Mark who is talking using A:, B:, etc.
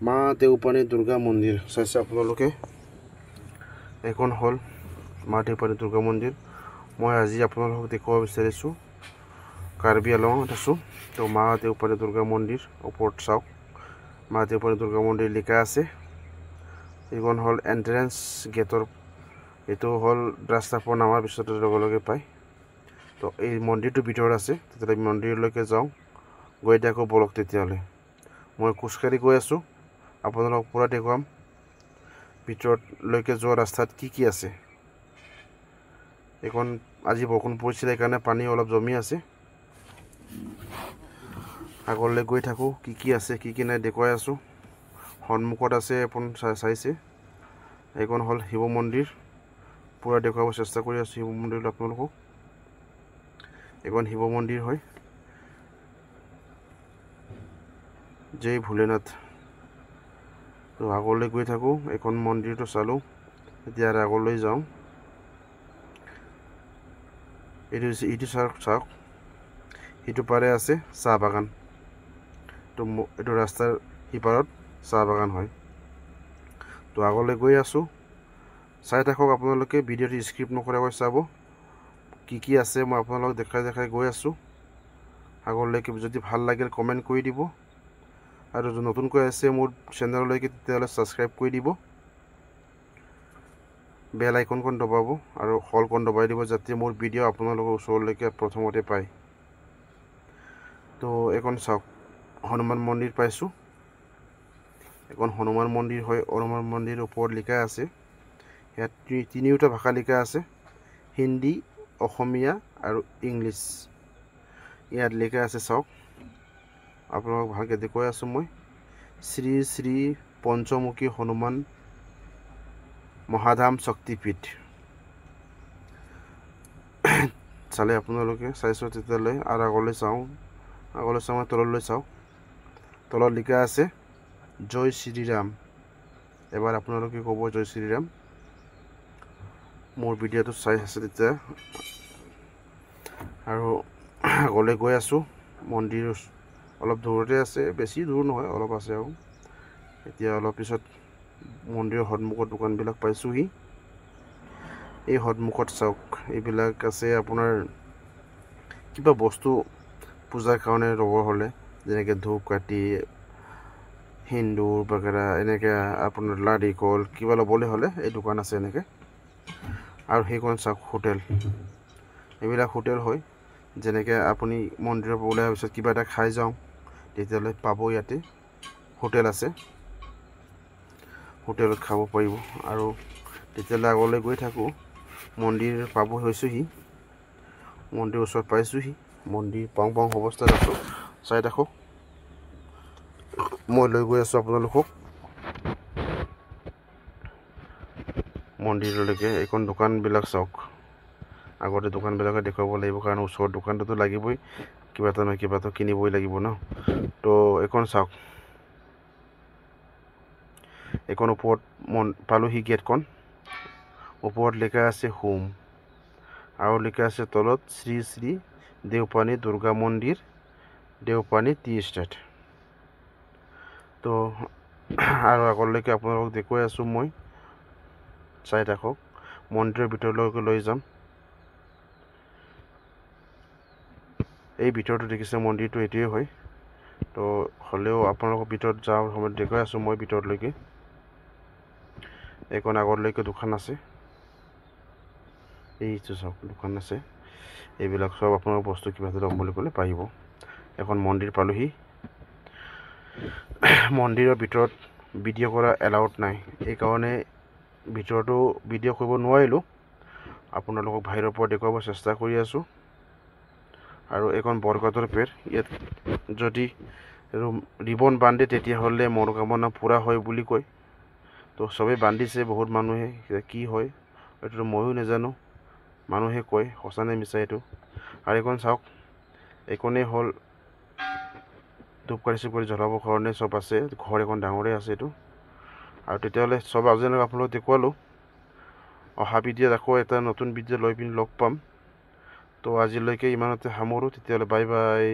A: মা দেউপানী দুৰ্গা মন্দিৰ চাইছে আপোনালোকে। এখন হ'ল মা দেউপানী দুৰ্গা মন্দিৰ। মই আজি আপোনালোকক দেখুৱাব বিচাৰিছোঁ কাৰ্বি আংলঙত আছোঁ। তো মা দেউপানী দুৰ্গা মন্দিৰ ওপৰত চাওক, মা দেউপানী দুৰ্গা মন্দিৰ লিখা আছে। এইখন হ'ল এণ্ট্ৰেঞ্চ গেটৰ, এইটো হ'ল ৰাস্তাৰ নামাৰ পিছত লগে লগে পায়। তো এই মন্দিৰটোৰ ভিতৰত আছে, তেতিয়াহ'লে মন্দিৰলৈকে যাওঁ, গৈ থাকোঁ বলক। তেতিয়াহ'লে মই খোজকাঢ়ি গৈ আছোঁ, আপোনালোকক পূৰা দেখুৱাম ভিতৰলৈকে যোৱা ৰাস্তাত কি আছে। এইখন আজি বৰষুণ পৰিছিলে, সেইকাৰণে পানী অলপ জমি আছে। আগলৈ গৈ থাকোঁ, কি আছে কি নাই দেখুৱাই আছোঁ। সন্মুখত আছে আপুনি চাইছে, এইখন হ'ল শিৱ মন্দিৰ। পূৰা দেখুৱাব চেষ্টা কৰি আছোঁ শিৱ মন্দিৰটো আপোনালোকক। এইখন শিৱ মন্দিৰ হয়, জয় ভোলেনাথ। তো আগলৈ গৈ থাকোঁ, এইখন মন্দিৰটো চালোঁ, এতিয়া আগলৈ যাওঁ। এইটো চাওক, সিটো পাৰে আছে চাহ বাগান। তো এইটো ৰাস্তাৰ সিপাৰত চাহ বাগান হয়। তো আগলৈ গৈ আছোঁ, চাই থাকক আপোনালোকে, ভিডিঅ'টো স্ক্ৰিপ্ট নকৰাকৈ চাব। কি আছে মই আপোনালোকক দেখাই গৈ আছোঁ আগলৈকে। যদি ভাল লাগিল কমেণ্ট কৰি দিব, আৰু যদি নতুনকৈ আছে মোৰ চেনেললৈকে তেতিয়াহ'লে ছাবস্ক্ৰাইব কৰি দিব, বেল আইকনখন দবাব আৰু হলখন দবাই দিব, যাতে মোৰ ভিডিঅ' আপোনালোকৰ ওচৰলৈকে প্ৰথমতে পায়। তো এইখন চাওক, হনুমান মন্দিৰ পাইছোঁ। এখন হনুমান মন্দিৰ হয়। হনুমান মন্দিৰৰ ওপৰত লিখা আছে, ইয়াত তিনিওটা ভাষা লিখা আছে, হিন্দী, অসমীয়া আৰু ইংলিছ। ইয়াত লিখা আছে চাওক, আপোনালোকক ভালকৈ দেখুৱাই আছোঁ মই। শ্ৰী শ্ৰী পঞ্চমুখী হনুমান মহাধাম শক্তিপীঠ। চালে আপোনালোকে, চাইছোঁ তেতিয়াহ'লে আৰু আগলৈ চাওঁ তললৈ চাওঁ, তলত লিখা আছে জয় শ্ৰীৰাম। এবাৰ আপোনালোকে ক'ব জয় শ্ৰীৰাম, মোৰ ভিডিঅ'টো চাই আছে তেতিয়া। আৰু আগলৈ গৈ আছোঁ, মন্দিৰ অলপ দূৰতে আছে, বেছি দূৰ নহয়, অলপ আছে আৰু। এতিয়া অলপ পিছত মন্দিৰৰ সন্মুখত দোকানবিলাক পাইছোঁহি। এই সন্মুখত চাওক, এইবিলাক আছে আপোনাৰ কিবা বস্তু পূজাৰ কাৰণে ল'ব হ'লে, যেনেকৈ ধূপকাঠি, সেন্দুৰ বাগেৰা, এনেকৈ আপোনাৰ নাৰিকল কিবা ল'বলৈ হ'লে এই দোকান আছে এনেকৈ। আৰু সেইখন চাওক হোটেল, এইবিলাক হোটেল হয়। যেনেকৈ আপুনি মন্দিৰৰ পৰা ওলাই অহাৰ পিছত কিবা এটা খাই যাওঁ, তেতিয়াহ'লে পাব ইয়াতে হোটেল আছে, হোটেলত খাব পাৰিব। আৰু তেতিয়াহ'লে আগলৈ গৈ থাকোঁ, মন্দিৰ পাব হৈছোঁহি, মন্দিৰৰ ওচৰত পাইছোঁহি। মন্দিৰ পাওঁ অৱস্থাত আছোঁ, চাই থাকক, মই লৈ গৈ আছোঁ আপোনালোকক মন্দিৰলৈকে। এইখন দোকানবিলাক চাওক, আগতে দোকানবিলাকে দেখুৱাব লাগিব, কাৰণ ওচৰত দোকানটোতো লাগিবই, কিবা এটা নহয় কিবা এটা কিনিবই লাগিব ন। তো এইখন চাওক, এইখন ওপৰত পালোহি গেটখন, ওপৰত লিখা আছে হোম, আৰু লিখা আছে তলত শ্ৰী শ্ৰী দেউপানী দুৰ্গা মন্দিৰ, দেউপানী টি ষ্টেট। তো আৰু আগলৈকে আপোনালোকক দেখুৱাই আছোঁ মই, চাই থাকক, মন্দিৰৰ ভিতৰলৈকে লৈ যাম। এই ভিতৰতো দেখিছে মন্দিৰটো এইটোৱে হয়। তো হ'লেও আপোনালোকৰ ভিতৰত যাওঁ সময়ত দেখুৱাই আছোঁ মই ভিতৰলৈকে। এইখন আগলৈকে দোকান আছে, এইটো চাওক দোকান আছে, এইবিলাক চব আপোনাৰ বস্তু কিবা এটা ল'ম বুলি ক'লে পাৰিব। এখন মন্দিৰ পালোহি, মন্দিৰৰ ভিতৰত ভিডিঅ' কৰা এলাউড নাই, এইকাৰণে ভিতৰতো ভিডিঅ' কৰিব নোৱাৰিলোঁ, আপোনালোকক বাহিৰৰ পৰা দেখুৱাব চেষ্টা কৰি আছোঁ। আৰু এইখন বৰগছৰ পেৰ, ইয়াত যদি ৰিবন বান্ধে তেতিয়াহ'লে মনোকামনা পূৰা হয় বুলি কয়। তো চবেই বান্ধিছে, বহুত মানুহে, কি হয় এইটো ময়ো নাজানো, মানুহে কয় সঁচা নে মিছা এইটো। আৰু এইখন চাওক, এইখনেই হ'ল ধূপকাঠি চুপকাঠি জ্বলাবৰ কাৰণে চব আছে, ঘৰ এখন ডাঙৰেই আছে এইটো। আৰু তেতিয়াহ'লে চব আজিলৈকে আপোনালোকক দেখুৱালোঁ, অহা ভিডিঅ'ত আকৌ এটা নতুন ভিডিঅ' লৈ পিনি লগ পাম। তো আজিলৈকে ইমানতে সামৰোঁ, তেতিয়াহ'লে বাই বাই।